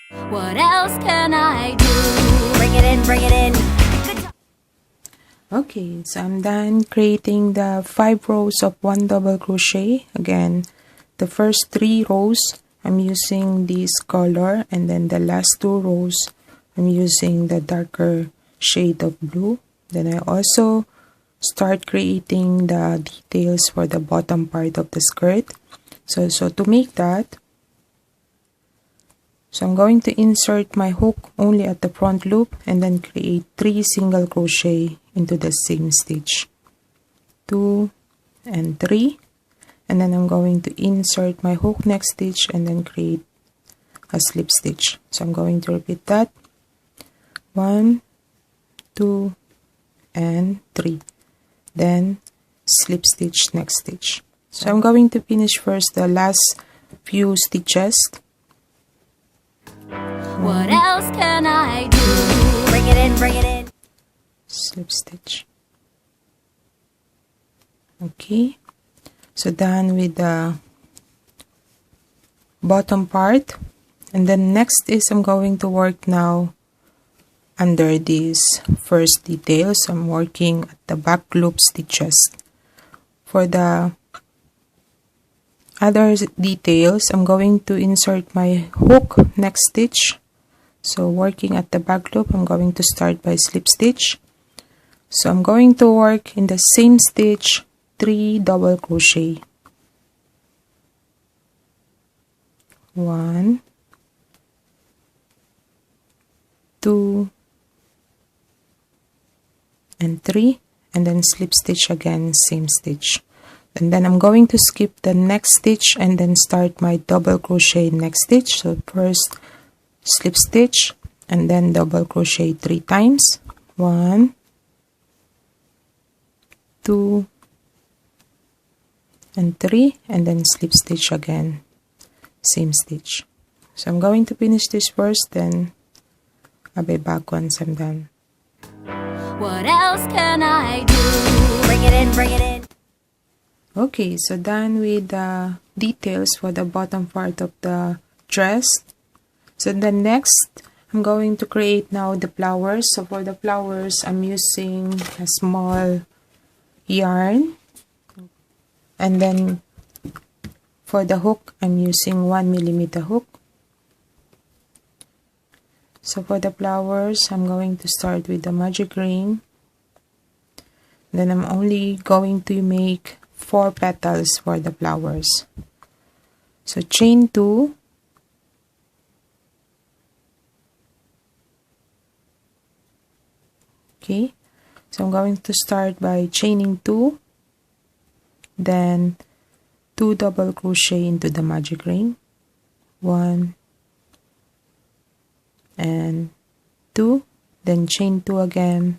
What else can I do? Bring it in, bring it in. Okay, so I'm done creating the 5 rows of 1 double crochet. Again, the first 3 rows I'm using this color, and then the last 2 rows I'm using the darker shade of blue. Then I also start creating the details for the bottom part of the skirt. So to make that, so I'm going to insert my hook only at the front loop and then create 3 single crochet into the same stitch. 2 and 3. And then I'm going to insert my hook next stitch and then create a slip stitch. So I'm going to repeat that. 1, 2, and 3. Then slip stitch next stitch. So I'm going to finish first the last few stitches. What else can I do? Bring it in, bring it in. Slip stitch. Okay, so done with the bottom part, and then next is I'm going to work now under this first detail. So I'm working at the back loop stitches. For the other details, I'm going to insert my hook next stitch. So working at the back loop, I'm going to start by slip stitch. So I'm going to work in the same stitch 3 double crochet. 1, 2, and 3, and then slip stitch again, same stitch. And then I'm going to skip the next stitch and then start my double crochet next stitch. So first slip stitch and then double crochet 3 times. 1, 2, and 3, and then slip stitch again, same stitch. So I'm going to finish this first, then I'll be back once I'm done. What else can I do? Bring it in, bring it in. Okay, so done with the details for the bottom part of the dress. So then next, I'm going to create now the flowers. So for the flowers, I'm using a small yarn. And then for the hook, I'm using 1mm hook. So for the flowers, I'm going to start with the magic ring. Then I'm only going to make 4 petals for the flowers. So chain 2. Okay, so I'm going to start by chaining 2. Then 2 double crochet into the magic ring. 1 and 2. Then chain 2 again.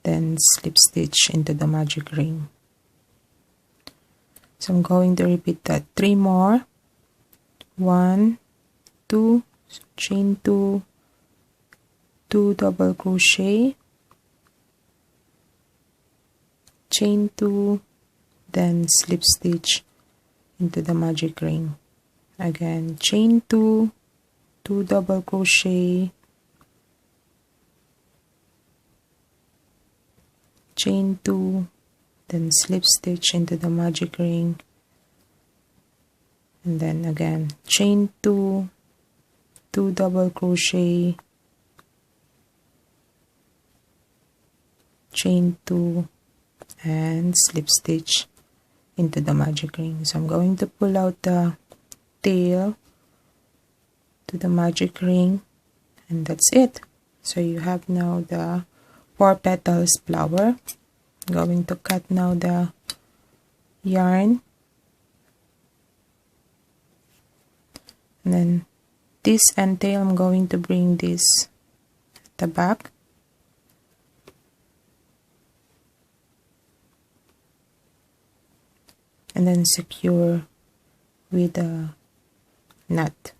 Then slip stitch into the magic ring. So I'm going to repeat that 3 more. 1, 2, so chain 2, 2 double crochet, chain 2, then slip stitch into the magic ring. Again, chain 2, 2 double crochet, chain 2, then slip stitch into the magic ring, and then again chain 2, 2 double crochet, chain 2, and slip stitch into the magic ring. So I'm going to pull out the tail to the magic ring, and that's it. So you have now the 4 petals flower. I'm going to cut now the yarn, and then this end tail I'm going to bring this at the back, and then secure with a knot.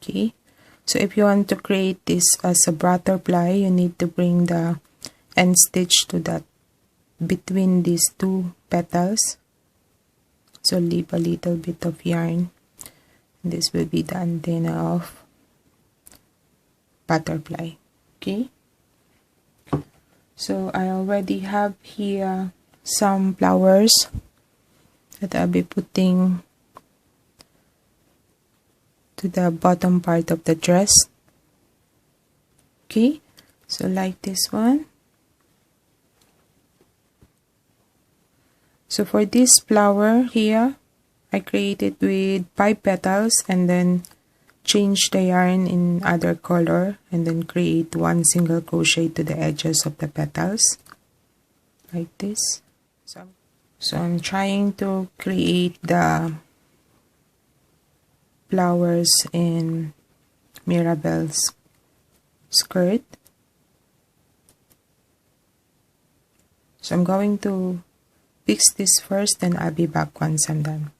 Okay, so if you want to create this as a butterfly, you need to bring the end stitch to that between these 2 petals. So leave a little bit of yarn This will be the antenna of butterfly. Okay, so I already have here some flowers that I'll be putting to the bottom part of the dress. Okay, so like this one. So for this flower here, I created with 5 petals and then change the yarn in other color and then create 1 single crochet to the edges of the petals like this. So I'm trying to create the flowers in Mirabel's skirt. So I'm going to fix this first, and I'll be back once I'm done.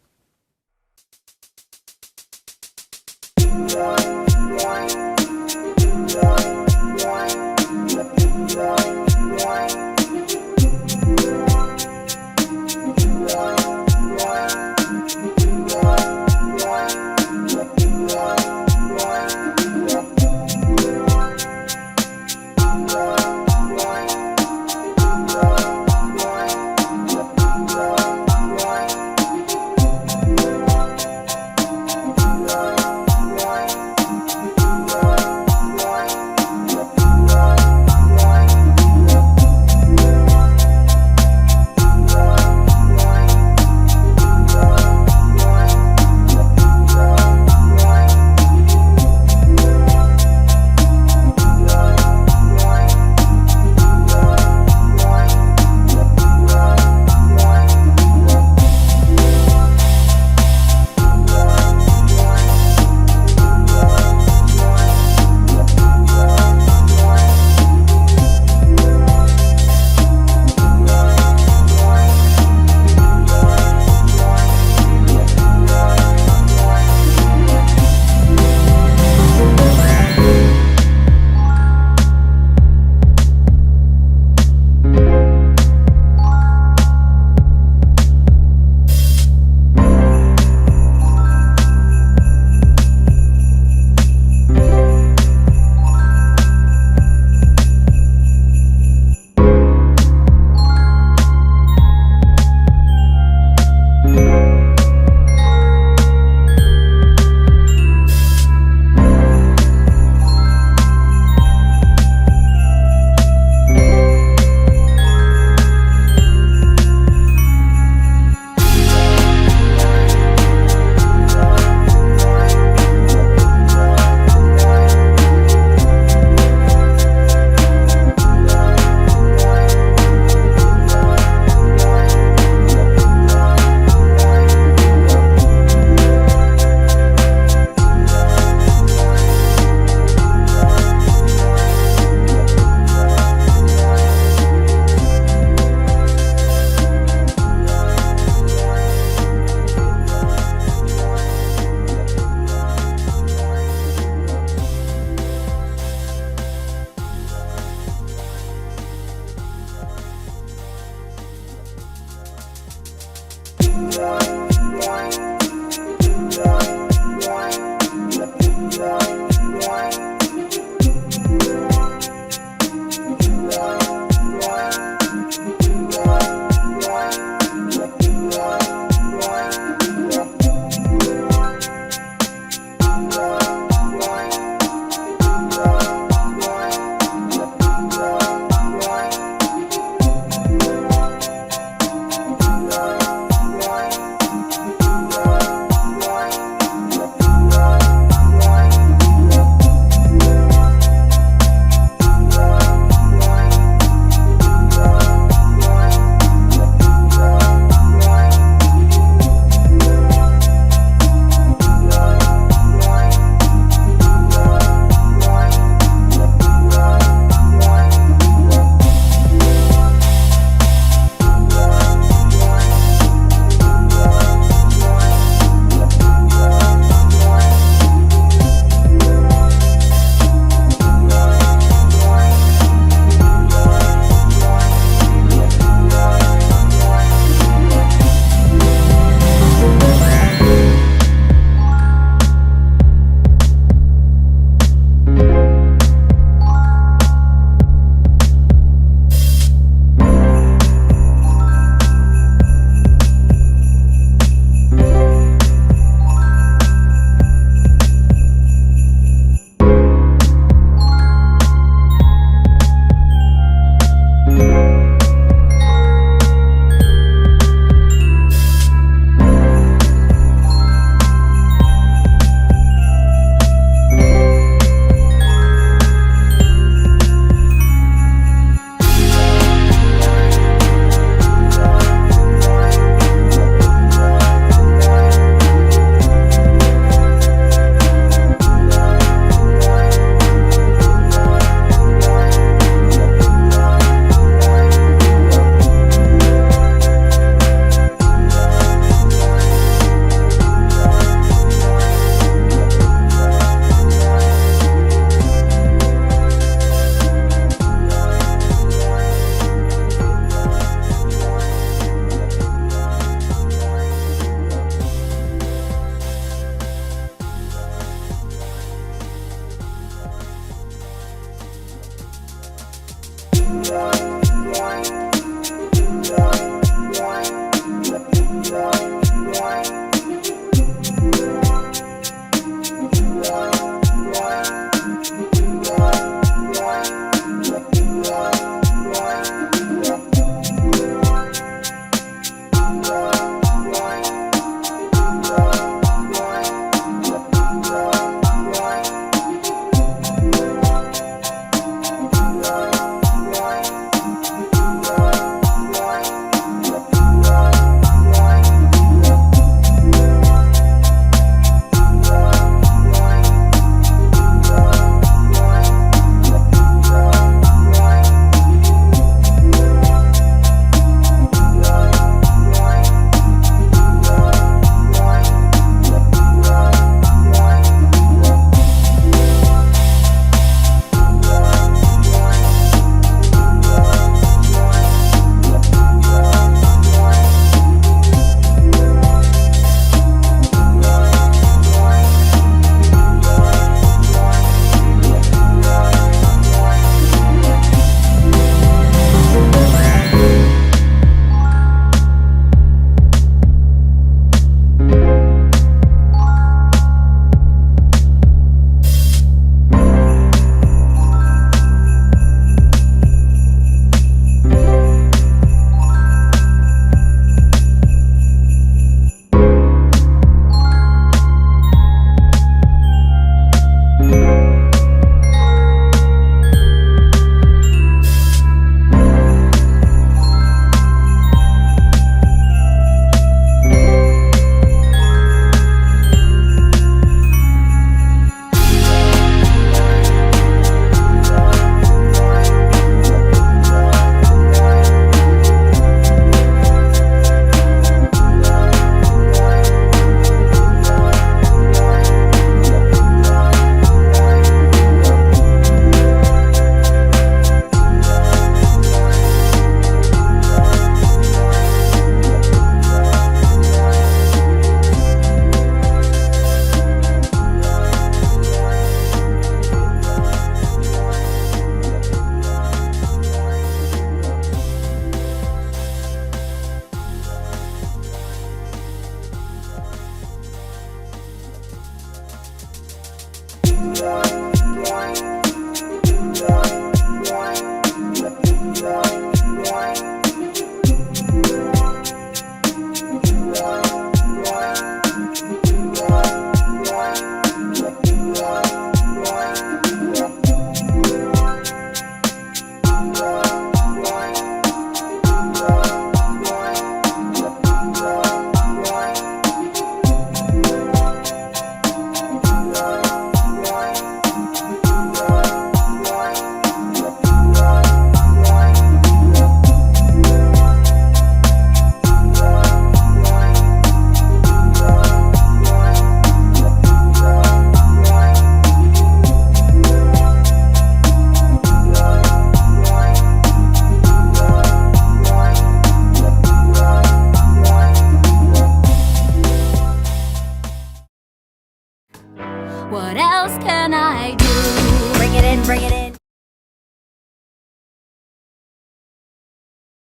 What else can I do? Bring it in, bring it in.